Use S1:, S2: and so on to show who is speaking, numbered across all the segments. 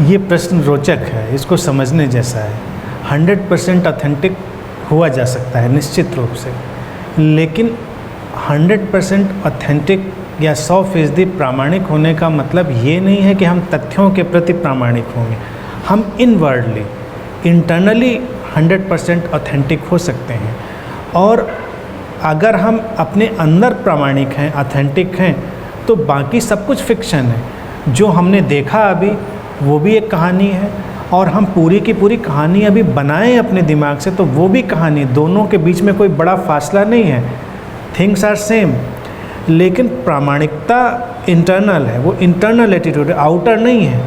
S1: ये प्रश्न रोचक है, इसको समझने जैसा है। 100% ऑथेंटिक हुआ जा सकता है निश्चित रूप से, लेकिन 100% ऑथेंटिक या 100% प्रामाणिक होने का मतलब ये नहीं है कि हम तथ्यों के प्रति प्रामाणिक होंगे। हम इनवर्डली, इंटरनली 100% ऑथेंटिक हो सकते हैं। और अगर हम अपने अंदर प्रामाणिक हैं, ऑथेंटिक हैं, तो बाकी सब कुछ फिक्शन है। जो हमने देखा अभी वो भी एक कहानी है, और हम पूरी की पूरी कहानी अभी बनाएं अपने दिमाग से तो वो भी कहानी। दोनों के बीच में कोई बड़ा फासला नहीं है, थिंग्स आर सेम। लेकिन प्रामाणिकता इंटरनल है, वो इंटरनल एटीट्यूड है, आउटर नहीं है।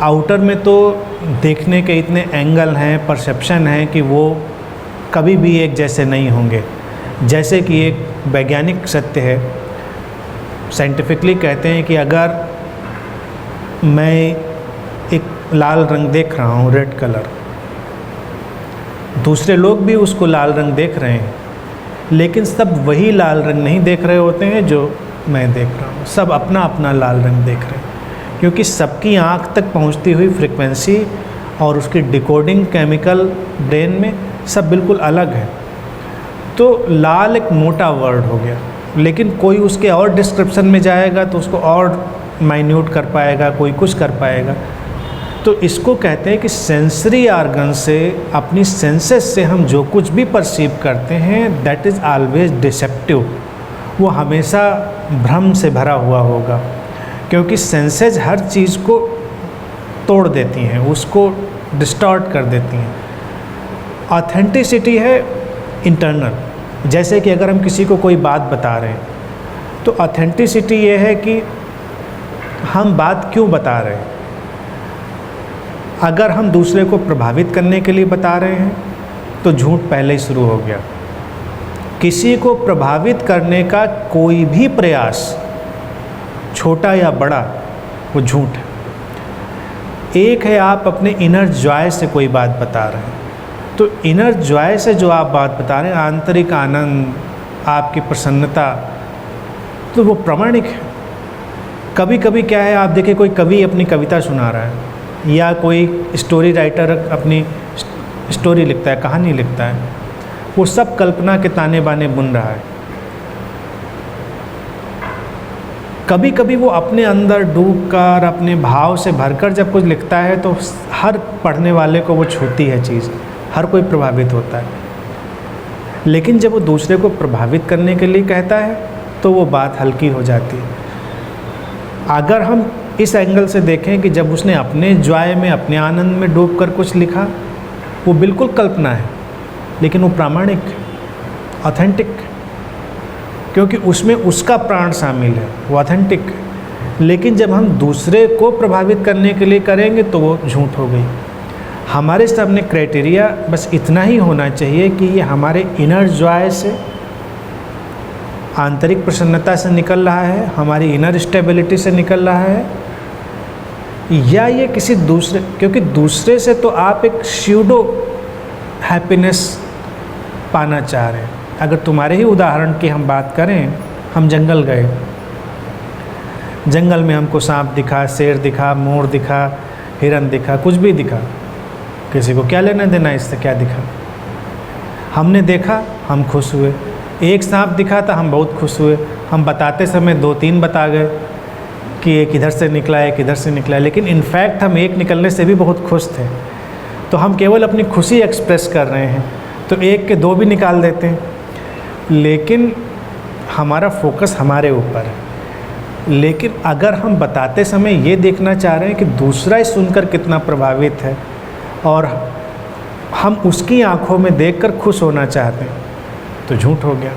S1: आउटर में तो देखने के इतने एंगल हैं, परसेप्शन है कि वो कभी भी एक जैसे नहीं होंगे। जैसे कि एक वैज्ञानिक सत्य है, साइंटिफिकली कहते हैं कि अगर मैं एक लाल रंग देख रहा हूँ, रेड कलर, दूसरे लोग भी उसको लाल रंग देख रहे हैं, लेकिन सब वही लाल रंग नहीं देख रहे होते हैं जो मैं देख रहा हूँ। सब अपना अपना लाल रंग देख रहे हैं, क्योंकि सबकी आँख तक पहुँचती हुई फ्रिक्वेंसी और उसकी डिकोडिंग केमिकल ब्रेन में सब बिल्कुल अलग है। तो लाल एक मोटा वर्ड हो गया, लेकिन कोई उसके और डिस्क्रिप्शन में जाएगा तो उसको और माइन्यूट कर पाएगा, कोई कुछ कर पाएगा। तो इसको कहते हैं कि सेंसरी ऑर्गन से, अपनी सेंसेस से हम जो कुछ भी परसीव करते हैं, दैट इज़ ऑलवेज डिसेप्टिव। वो हमेशा भ्रम से भरा हुआ होगा, क्योंकि सेंसेस हर चीज़ को तोड़ देती हैं, उसको डिस्टॉर्ट कर देती हैं। ऑथेंटिसिटी है इंटरनल। जैसे कि अगर हम किसी को कोई बात बता रहे हैं, तो ऑथेंटिसिटी ये है कि हम बात क्यों बता रहे हैं। अगर हम दूसरे को प्रभावित करने के लिए बता रहे हैं तो झूठ पहले ही शुरू हो गया। किसी को प्रभावित करने का कोई भी प्रयास, छोटा या बड़ा, वो झूठ है। एक है आप अपने इनर जॉय से कोई बात बता रहे हैं, तो इनर जॉय से जो आप बात बता रहे हैं, आंतरिक आनंद, आपकी प्रसन्नता, तो वो प्रामाणिक है। कभी कभी क्या है, आप देखिए कोई कवि अपनी कविता सुना रहा है, या कोई स्टोरी राइटर अपनी स्टोरी लिखता है, कहानी लिखता है, वो सब कल्पना के ताने बाने बुन रहा है। कभी कभी वो अपने अंदर डूबकर, अपने भाव से भरकर जब कुछ लिखता है तो हर पढ़ने वाले को वो छूती है चीज़, हर कोई प्रभावित होता है। लेकिन जब वो दूसरे को प्रभावित करने के लिए कहता है तो वो बात हल्की हो जाती है। अगर हम इस एंगल से देखें कि जब उसने अपने जॉय में, अपने आनंद में डूबकर कुछ लिखा, वो बिल्कुल कल्पना है, लेकिन वो प्रामाणिक, ऑथेंटिक, क्योंकि उसमें उसका प्राण शामिल है, वो ऑथेंटिक। लेकिन जब हम दूसरे को प्रभावित करने के लिए करेंगे तो वो झूठ हो गई। हमारे सामने क्राइटेरिया बस इतना ही होना चाहिए कि ये हमारे इनर जॉय से, आंतरिक प्रसन्नता से निकल रहा है, हमारी इनर स्टेबिलिटी से निकल रहा है, या ये किसी दूसरे, क्योंकि दूसरे से तो आप एक स्यूडो हैप्पीनेस पाना चाह रहे हैं। अगर तुम्हारे ही उदाहरण की हम बात करें, हम जंगल गए, जंगल में हमको सांप दिखा, शेर दिखा, मोर दिखा, हिरन दिखा, कुछ भी दिखा, किसी को क्या लेना देना इससे क्या दिखा। हमने देखा, हम खुश हुए। एक सांप दिखा था, हम बहुत खुश हुए। हम बताते समय 2-3 बता गए कि एक इधर से निकला, एक इधर से निकला, लेकिन इनफैक्ट हम एक निकलने से भी बहुत खुश थे। तो हम केवल अपनी खुशी एक्सप्रेस कर रहे हैं, तो एक के 2 भी निकाल देते हैं, लेकिन हमारा फोकस हमारे ऊपर है। लेकिन अगर हम बताते समय ये देखना चाह रहे हैं कि दूसरा सुनकर कितना प्रभावित है, और हम उसकी आंखों में देखकर खुश होना चाहते हैं, तो झूठ हो गया।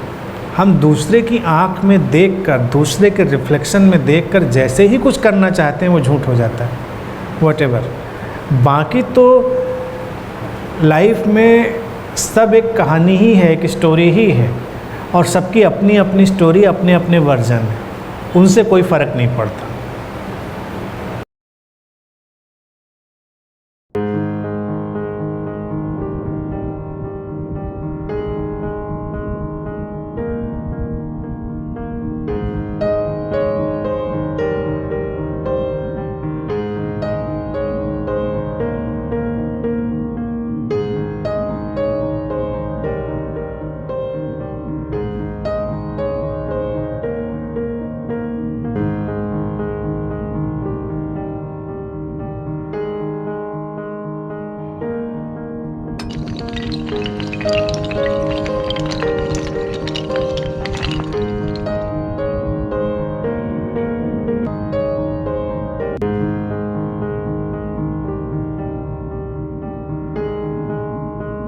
S1: हम दूसरे की आंख में देखकर, दूसरे के रिफ्लेक्शन में देखकर जैसे ही कुछ करना चाहते हैं, वो झूठ हो जाता है, व्हाटएवर। बाकी तो लाइफ में सब एक कहानी ही है, एक स्टोरी ही है, और सबकी अपनी अपनी स्टोरी, अपने अपने वर्जन है, उनसे कोई फ़र्क नहीं पड़ता।